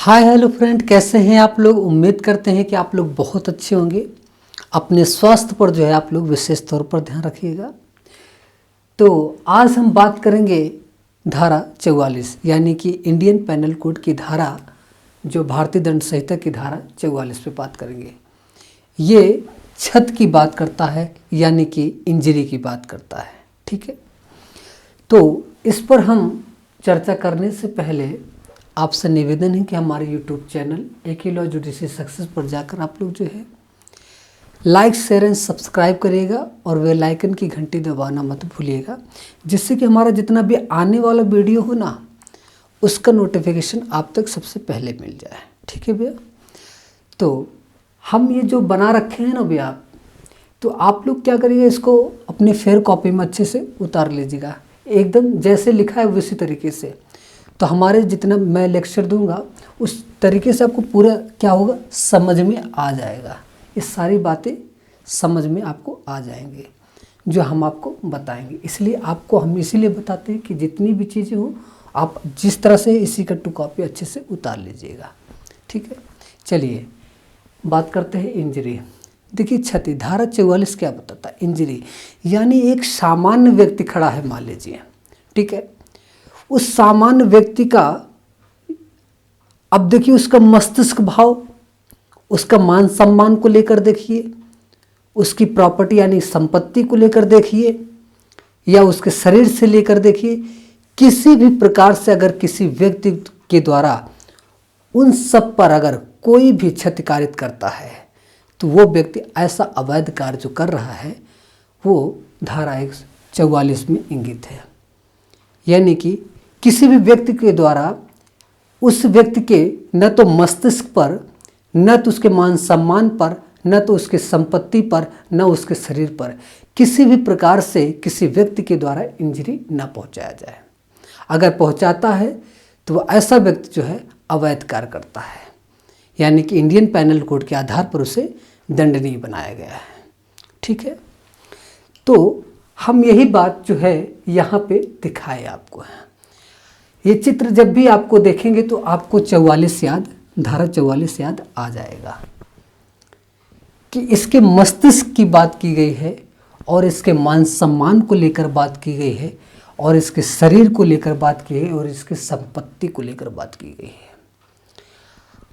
Hi hello friend, कैसे हैं आप लोग। उम्मीद करते हैं कि आप लोग बहुत अच्छे होंगे। अपने स्वास्थ्य पर जो है आप लोग विशेष तौर पर ध्यान रखिएगा। तो आज हम बात करेंगे धारा 44 यानी कि इंडियन पैनल कोड की धारा, जो भारतीय दंड संहिता की धारा 44 पे बात करेंगे। ये क्षत की बात करता है यानी कि इंजरी की बात करता है। ठीक है, तो इस पर हम चर्चा करने से पहले आपसे निवेदन है कि हमारे YouTube channel AK law judiciary success पर जाकर आप लोग जो है लाइक शेयर एंड सब्सक्राइब करिएगा और बेल आइकन की घंटी दबाना मत भूलिएगा, जिससे कि हमारा जितना भी आने वाला वीडियो हो ना उसका नोटिफिकेशन आप तक सबसे पहले मिल जाए। ठीक है भैया, तो हम ये जो बना रखे हैं ना भैया, तो आप लोग क्या करिएगा, इसको अपने फेयर कॉपी में अच्छे से उतार लीजिएगा, एकदम जैसे लिखा है उसी तरीके से। तो हमारे जितना मैं लेक्चर दूंगा उस तरीके से आपको पूरा क्या होगा समझ में आ जाएगा। ये सारी बातें समझ में आपको आ जाएंगे जो हम आपको बताएंगे। इसलिए आपको हम इसीलिए बताते हैं कि जितनी भी चीज़ें हो आप जिस तरह से इसी का टू कॉपी अच्छे से उतार लीजिएगा। ठीक है, चलिए बात करते हैं इंजरी। देखिए क्षति धारा 44 क्या बताता है, इंजरी यानी एक सामान्य व्यक्ति खड़ा है मान लीजिए, ठीक है, उस सामान्य व्यक्ति का अब देखिए उसका मस्तिष्क भाव, उसका मान सम्मान को लेकर देखिए, उसकी प्रॉपर्टी यानी संपत्ति को लेकर देखिए, या उसके शरीर से लेकर देखिए, किसी भी प्रकार से अगर किसी व्यक्ति के द्वारा उन सब पर अगर कोई भी क्षति कारित करता है तो वो व्यक्ति ऐसा अवैध कार्य जो कर रहा है वो धारा 144 में इंगित है। यानी कि किसी भी व्यक्ति के द्वारा उस व्यक्ति के न तो मस्तिष्क पर, न तो उसके मान सम्मान पर, न तो उसके संपत्ति पर, न उसके शरीर पर किसी भी प्रकार से किसी व्यक्ति के द्वारा इंजरी न पहुंचाया जाए। अगर पहुंचाता है तो वह ऐसा व्यक्ति जो है अवैध कार्य करता है, यानी कि इंडियन पैनल कोड के आधार पर उसे दंडनीय बनाया गया है। ठीक है, तो हम यही बात जो है यहाँ पे दिखाए आपको है। ये चित्र जब भी आपको देखेंगे तो आपको 44 याद, धारा 44 याद आ जाएगा कि इसके मस्तिष्क की बात की गई है और इसके मान सम्मान को लेकर बात की गई है और इसके शरीर को लेकर बात की है और इसकी संपत्ति को लेकर बात की गई है।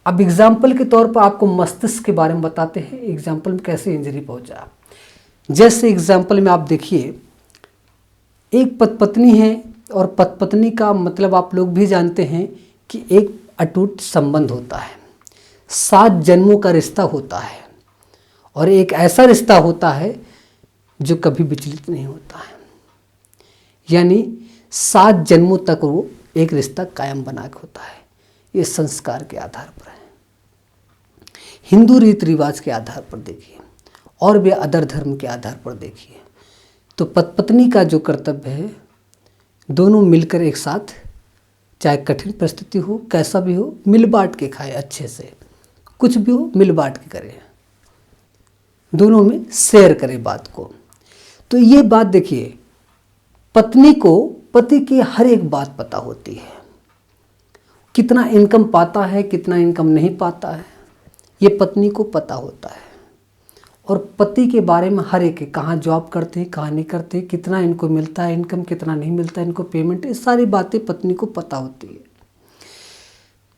अब एग्जाम्पल के तौर पर आपको मस्तिष्क के बारे में बताते हैं, एग्जाम्पल में कैसे इंजरी पहुंचा। जैसे एग्जाम्पल में आप देखिए, एक पत्नी है और पत्नी का मतलब आप लोग भी जानते हैं कि एक अटूट संबंध होता है, 7 जन्मों का रिश्ता होता है और एक ऐसा रिश्ता होता है जो कभी विचलित नहीं होता है, यानी 7 जन्मों तक वो एक रिश्ता कायम बना के होता है। ये संस्कार के आधार पर है, हिंदू रीति रिवाज के आधार पर देखिए और भी अदर धर्म के आधार पर देखिए। तो पत्नी का जो कर्तव्य है, दोनों मिलकर एक साथ, चाहे कठिन परिस्थिति हो कैसा भी हो, मिल बांट के खाए, अच्छे से कुछ भी हो मिल बांट के करें, दोनों में शेयर करें बात को। तो ये बात देखिए, पत्नी को पति की हर एक बात पता होती है, कितना इनकम पाता है कितना इनकम नहीं पाता है ये पत्नी को पता होता है, और पति के बारे में हर एक कहाँ जॉब करते हैं कहाँ नहीं करते, कितना इनको मिलता है इनकम, कितना नहीं मिलता है इनको पेमेंट, ये सारी बातें पत्नी को पता होती है।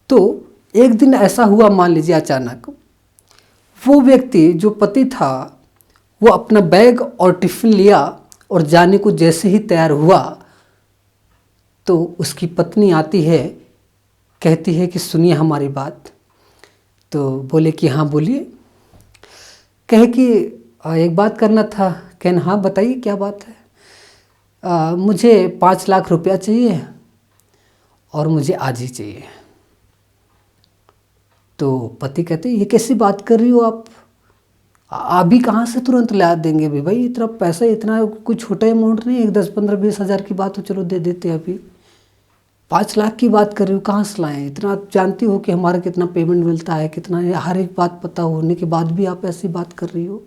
तो एक दिन ऐसा हुआ, मान लीजिए अचानक वो व्यक्ति जो पति था वो अपना बैग और टिफिन लिया और जाने को जैसे ही तैयार हुआ तो उसकी पत्नी आती है, कहती है कि सुनिए हमारी बात। तो बोले कि हाँ बोलिए। कहे कि एक बात करना था। कहना हाँ बताइए क्या बात है। मुझे 5 लाख रुपया चाहिए और मुझे आज ही चाहिए। तो पति कहते ये कैसी बात कर रही हो आप, अभी कहाँ से तुरंत ला देंगे भाई, इतना पैसा, इतना कोई छोटा अमाउंट नहीं, 10-15-20 हज़ार की बात हो चलो दे देते हैं, अभी 5 लाख की बात कर रही हो, कहाँ से लाएँ इतना। आप जानती हो कि हमारा कितना पेमेंट मिलता है कितना, हर एक बात पता होने के बाद भी आप ऐसी बात कर रही हो,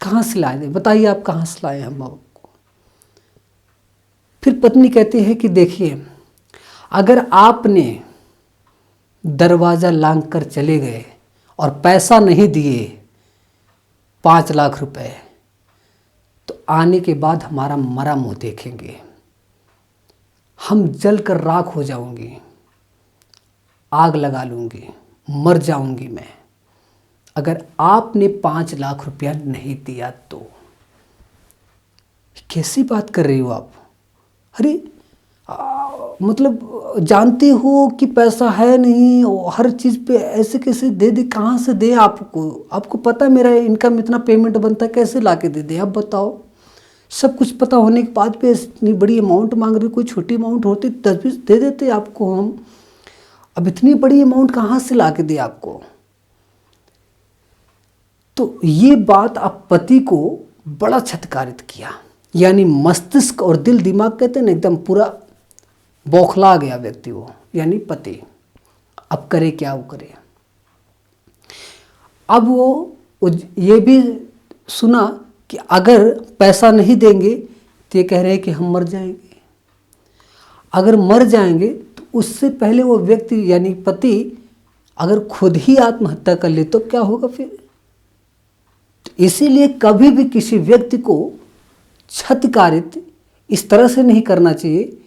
कहाँ से लाए, बताइए आप कहाँ से लाए हम आपको। फिर पत्नी कहती है कि देखिए, अगर आपने दरवाज़ा लांघ कर चले गए और पैसा नहीं दिए 5 लाख रुपए, तो आने के बाद हमारा मरा मुंह देखेंगे, हम जल कर राख हो जाऊंगी, आग लगा लूँगी, मर जाऊंगी मैं, अगर आपने 5 लाख रुपया नहीं दिया तो। कैसी बात कर रही हो आप? अरे मतलब जानते हो कि पैसा है नहीं और हर चीज़ पे ऐसे कैसे दे दे, कहाँ से दे आपको? आपको पता है मेरा इनकम इतना पेमेंट बनता है, कैसे ला के दे दे? आप बताओ। सब कुछ पता होने के बाद पे इतनी बड़ी अमाउंट मांग रहे, कोई छोटी अमाउंट होती 10-20 दे देते आपको हम। अब इतनी बड़ी अमाउंट कहाँ से ला के दे आपको? तो ये बात अब पति को बड़ा छटकारित किया, यानी मस्तिष्क और दिल दिमाग कहते हैं ना, एकदम पूरा बौखला गया व्यक्ति वो, यानी पति। अब करे क्या वो करे? अब वो ये भी सुना कि अगर पैसा नहीं देंगे तो ये कह रहे हैं कि हम मर जाएंगे। अगर मर जाएंगे तो उससे पहले वो व्यक्ति यानी पति अगर खुद ही आत्महत्या कर ले तो क्या होगा फिर? तो इसीलिए कभी भी किसी व्यक्ति को छतकारित इस तरह से नहीं करना चाहिए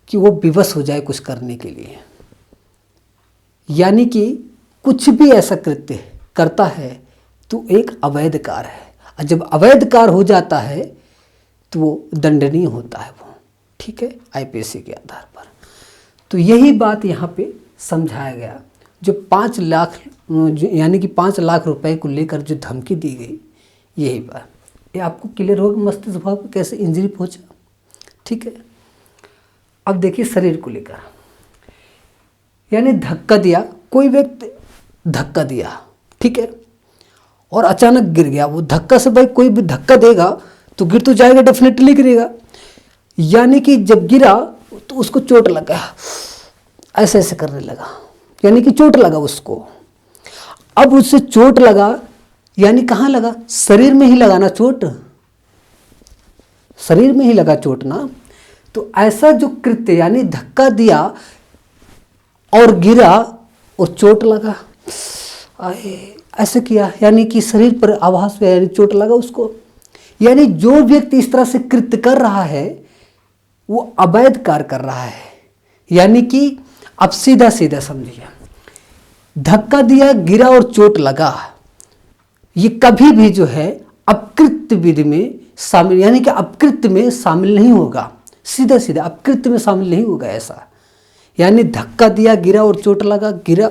कि वो विवश हो जाए कुछ करने के लिए, यानी कि कुछ भी ऐसा कृत्य करता है तो एक अवैध कार्य है, और जब अवैध कार्य हो जाता है तो वो दंडनीय होता है वो, ठीक है, आईपीसी के आधार पर। तो यही बात यहाँ पे समझाया गया। जो 5 लाख यानी कि 5 लाख रुपए को लेकर जो धमकी दी गई, यही बात, ये आपको क्लियर होगा मस्तिष्क भाग को कैसे इंजरी पहुंचा, ठीक है। अब देखिए शरीर को लेकर, यानी धक्का दिया, कोई व्यक्ति धक्का दिया, ठीक है, और अचानक गिर गया। वो धक्का से भाई कोई भी धक्का देगा तो गिर तो जाएगा, डेफिनेटली गिरेगा। यानी कि जब गिरा तो उसको चोट लगा, ऐसे ऐसे करने लगा, यानी कि चोट लगा उसको। अब उससे चोट लगा यानी कहाँ लगा? शरीर में ही लगा ना चोट, शरीर में ही लगा चोट ना। तो ऐसा जो कृत्य यानी धक्का दिया और गिरा और चोट लगा, ऐसे किया, यानी कि शरीर पर आभास हुआ, यानी चोट लगा उसको। यानी जो व्यक्ति इस तरह से कृत्य कर रहा है वो अवैध कार्य कर रहा है। यानी कि अब सीधा सीधा समझिए, धक्का दिया, गिरा और चोट लगा, ये कभी भी जो है अपकृत्य विधि में शामिल, यानी कि अपकृत्य में शामिल नहीं होगा। सीधा सीधा अपकृत्य में शामिल नहीं होगा ऐसा। यानी धक्का दिया, गिरा और चोट लगा, गिरा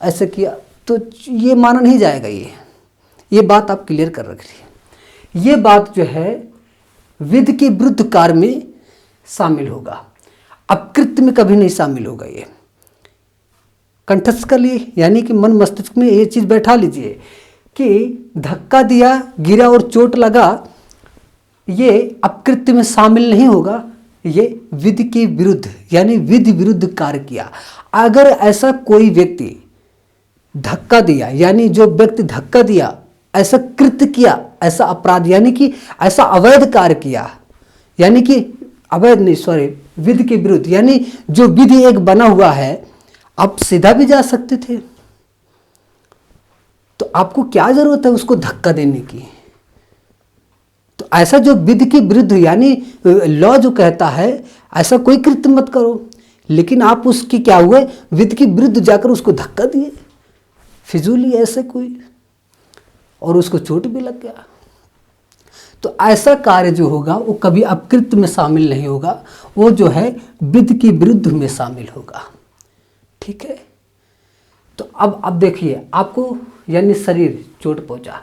ऐसे किया तो ये माना नहीं जाएगा। ये बात आप क्लियर कर रखिए। ये बात जो है विधि के विरुद्ध कार्य में शामिल होगा, अपकृत्य में कभी नहीं शामिल होगा। ये कंठस्थ कर लिए, यानी कि मन मस्तिष्क में ये चीज़ बैठा लीजिए कि धक्का दिया, गिरा और चोट लगा, ये अपकृत्य में शामिल नहीं होगा, ये विधि के विरुद्ध यानी विधि विरुद्ध कार्य किया। अगर ऐसा कोई व्यक्ति धक्का दिया, यानी जो व्यक्ति धक्का दिया, ऐसा कृत्य किया, ऐसा अपराध यानी कि ऐसा अवैध कार्य किया, यानी कि अवैध नहीं सॉरी विधि के विरुद्ध, यानी जो विधि एक बना हुआ है, आप सीधा भी जा सकते थे, तो आपको क्या जरूरत है उसको धक्का देने की? तो ऐसा जो विधि के विरुद्ध यानी लॉ जो कहता है ऐसा कोई कृत्य मत करो, लेकिन आप उसकी क्या हुए, विधि के विरुद्ध जाकर उसको धक्का दिए फिजूली ऐसे कोई, और उसको चोट भी लग गया। तो ऐसा कार्य जो होगा वो कभी अपकृत्य में शामिल नहीं होगा, वो जो है विधि के विरुद्ध में शामिल होगा, ठीक है। तो अब देखिए आपको यानी शरीर चोट पहुंचा,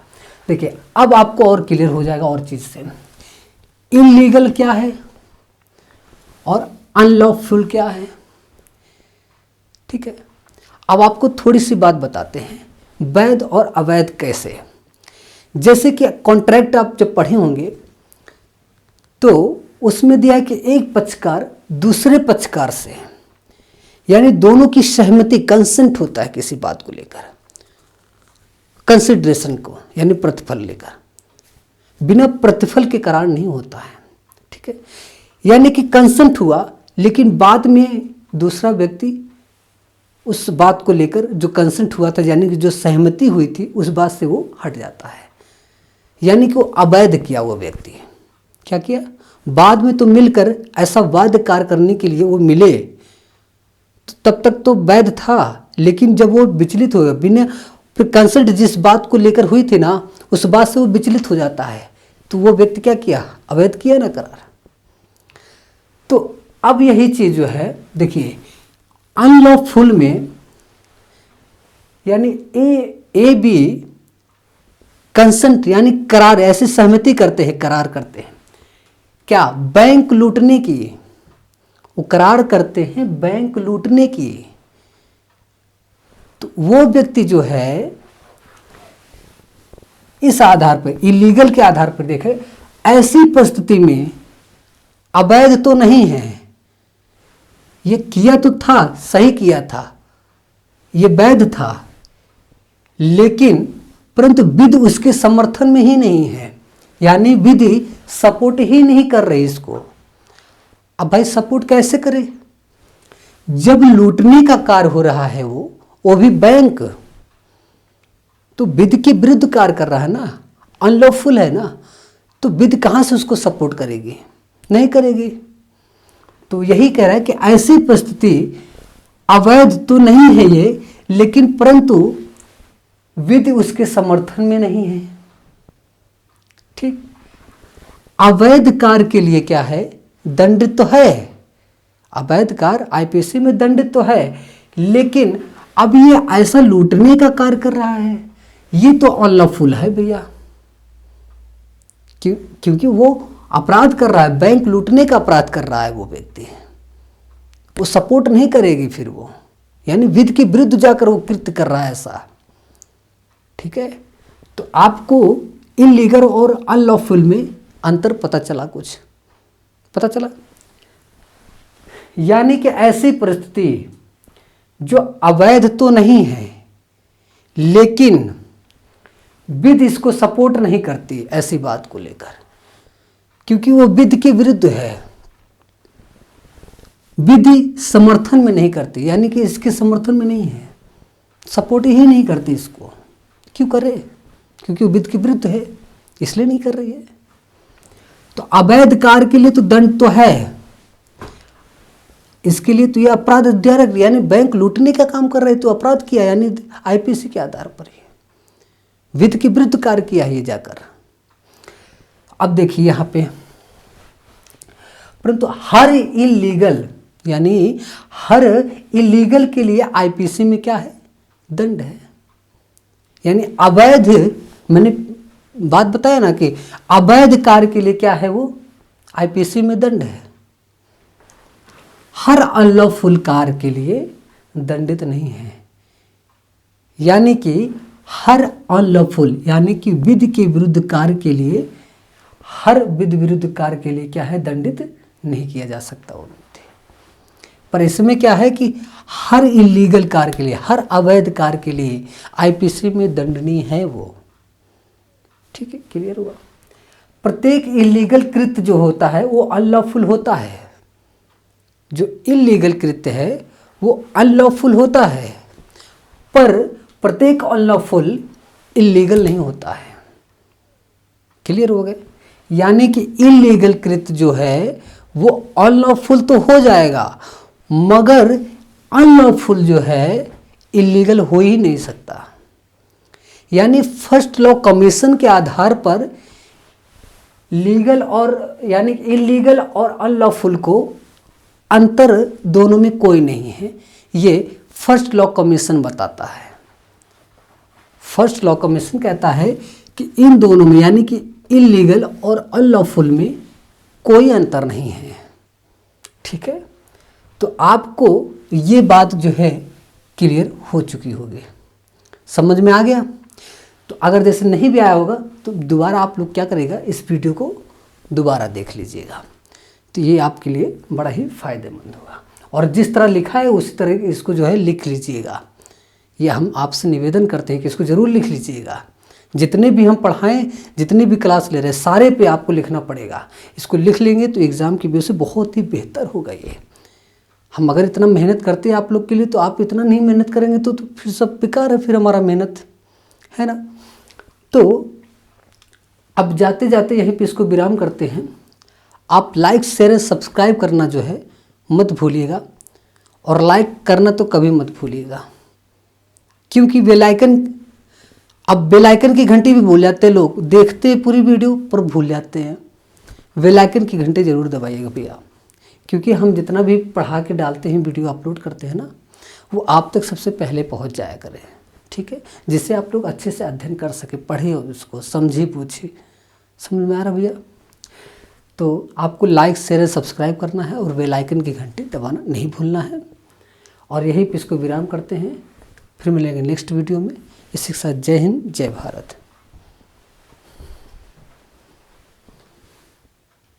देखिए अब आपको और क्लियर हो जाएगा और चीज से, इलीगल क्या है और अनलॉफुल क्या है, ठीक है। अब आपको थोड़ी सी बात बताते हैं, वैध और अवैध कैसे। जैसे कि कॉन्ट्रैक्ट आप जब पढ़े होंगे तो उसमें दिया है कि एक पक्षकार दूसरे पक्षकार से, यानी दोनों की सहमति, कंसेंट होता है किसी बात को लेकर, कंसिडरेशन को यानी प्रतिफल लेकर, बिना प्रतिफल के करार नहीं होता है, ठीक है। यानी कि कंसेंट हुआ लेकिन बाद में दूसरा व्यक्ति उस बात को लेकर जो कंसेंट हुआ था, यानी कि जो सहमति हुई थी, उस बात से वो हट जाता है। यानी कि वो अवैध किया वो व्यक्ति। क्या किया? बाद में तो मिलकर ऐसा वैध कार्य करने के लिए वो मिले, तो तब तक तो वैध था, लेकिन जब वो विचलित हो गया, बिना फिर कंसल्ट जिस बात को लेकर हुई थी ना, उस बात से वो विचलित हो जाता है, तो वो व्यक्ति क्या किया? अवैध किया ना करार। तो अब यही चीज जो है, देखिए अनलॉफुल में यानी ए बी कंसेंट यानी करार, ऐसी सहमति करते हैं, करार करते हैं क्या? बैंक लूटने की। वो करार करते हैं बैंक लूटने की। तो वो व्यक्ति जो है इस आधार पर, इलीगल के आधार पर देखे, ऐसी परिस्थिति में अवैध तो नहीं है, ये किया तो था, सही किया था, ये वैध था, लेकिन परंतु विधि उसके समर्थन में ही नहीं है, यानी विधि सपोर्ट ही नहीं कर रही इसको। अब भाई सपोर्ट कैसे करे जब लूटने का कार्य हो रहा है, वो भी बैंक, तो विधि के विरुद्ध कार्य कर रहा है ना, अनलॉफुल है ना, तो विधि कहां से उसको सपोर्ट करेगी? नहीं करेगी। तो यही कह रहा है कि ऐसी परिस्थिति अवैध तो नहीं है ये, लेकिन परंतु विधि उसके समर्थन में नहीं है। ठीक, अवैध कार्य के लिए क्या है? दंडित तो है, अवैध कार्य आईपीसी में दंडित तो है, लेकिन अब ये ऐसा लूटने का कार्य कर रहा है, ये तो अनलॉफुल है भैया। क्योंकि वो अपराध कर रहा है, बैंक लूटने का अपराध कर रहा है वो व्यक्ति, वो सपोर्ट नहीं करेगी फिर वो, यानी विधि के विरुद्ध जाकर वो कृत्य कर रहा है ऐसा। ठीक है, तो आपको इलीगल और अनलॉफुल में अंतर पता चला? कुछ पता चला? यानी कि ऐसी परिस्थिति जो अवैध तो नहीं है, लेकिन विधि इसको सपोर्ट नहीं करती ऐसी बात को लेकर, क्योंकि वो विधि के विरुद्ध है, विधि समर्थन में नहीं करती, यानी कि इसके समर्थन में नहीं है, सपोर्ट ही नहीं करती इसको। क्यों करे? क्योंकि वो विधि के विरुद्ध है, इसलिए नहीं कर रही है। तो अवैध कार्य के लिए तो दंड तो है, इसके लिए तो ये अपराध अध्यारक, यानी बैंक लूटने का काम कर रहे तो अपराध किया, यानी आईपीसी के आधार पर ही विधि के विरुद्ध कार्य किया है ये जाकर। अब देखिए यहां पे, परंतु हर इलीगल, यानी हर इलीगल के लिए आईपीसी में क्या है? दंड है। यानी अवैध, मैंने बात बताया ना कि अवैध कार्य के लिए क्या है? वो आईपीसी में दंड है। हर अनलॉफुल कार्य के लिए दंडित नहीं है, यानी कि हर अनलॉफुल यानी कि विधि के विरुद्ध कार्य के लिए, हर विधि विरुद्ध कार्य के लिए क्या है? दंडित नहीं किया जा सकता वो। पर इसमें क्या है कि हर इलीगल कार्य के लिए, हर अवैध कार्य के लिए आईपीसी में दंडनीय है वो। ठीक है, क्लियर हुआ? प्रत्येक इलीगल कृत्य जो होता है वो अनलॉफुल होता है, जो इलीगल कृत्य है वो अनलॉफुल होता है, पर प्रत्येक अनलॉफुल इलीगल नहीं होता है। क्लियर हो गए? यानी कि इलीगल कृत्य जो है वो अनलॉफुल तो हो जाएगा, मगर अनलॉफुल जो है इलीगल हो ही नहीं सकता। यानी फर्स्ट लॉ कमीशन के आधार पर लीगल और यानी इलीगल और अनलॉफुल को अंतर दोनों में कोई नहीं है, ये फर्स्ट लॉ कमीशन बताता है। फर्स्ट लॉ कमीशन कहता है कि इन दोनों में यानी कि इलीगल और अनलॉफुल में कोई अंतर नहीं है। ठीक है, तो आपको ये बात जो है क्लियर हो चुकी होगी, समझ में आ गया। तो अगर जैसे नहीं भी आया होगा तो दोबारा आप लोग क्या करेगा, इस वीडियो को दोबारा देख लीजिएगा, तो ये आपके लिए बड़ा ही फायदेमंद होगा। और जिस तरह लिखा है उसी तरह इसको जो है लिख लीजिएगा, ये हम आपसे निवेदन करते हैं कि इसको ज़रूर लिख लीजिएगा। जितने भी हम पढ़ाएं, जितने भी क्लास ले रहे हैं, सारे पे आपको लिखना पड़ेगा। इसको लिख लेंगे तो एग्ज़ाम की वजह से बहुत ही बेहतर होगा ये। हम अगर इतना मेहनत करते हैं आप लोग के लिए, तो आप इतना नहीं मेहनत करेंगे तो फिर सब बेकार है, फिर हमारा मेहनत, है ना। तो अब जाते जाते यहीं पे इसको विराम करते हैं। आप लाइक शेयर सब्सक्राइब करना जो है मत भूलिएगा, और लाइक करना तो कभी मत भूलिएगा, क्योंकि बेल आइकन, अब बेल आइकन की घंटी भी भूल जाते हैं लोग, देखते हैं पूरी वीडियो पर भूल जाते हैं। बेल आइकन की घंटी ज़रूर दबाइएगा भैया, क्योंकि हम जितना भी पढ़ा के डालते हैं, वीडियो अपलोड करते हैं ना, वो आप तक सबसे पहले पहुंच जाया करें, ठीक है, जिससे आप लोग अच्छे से अध्ययन कर सके, पढ़े उसको, समझी पूछी। समझ में आ रहा भैया? तो आपको लाइक शेयर सब्सक्राइब करना है और बेल आइकन की घंटी दबाना नहीं भूलना है। और यहीं पे इसको विराम करते हैं, फिर मिलेंगे नेक्स्ट वीडियो में। इसी के साथ जय हिंद, जय भारत।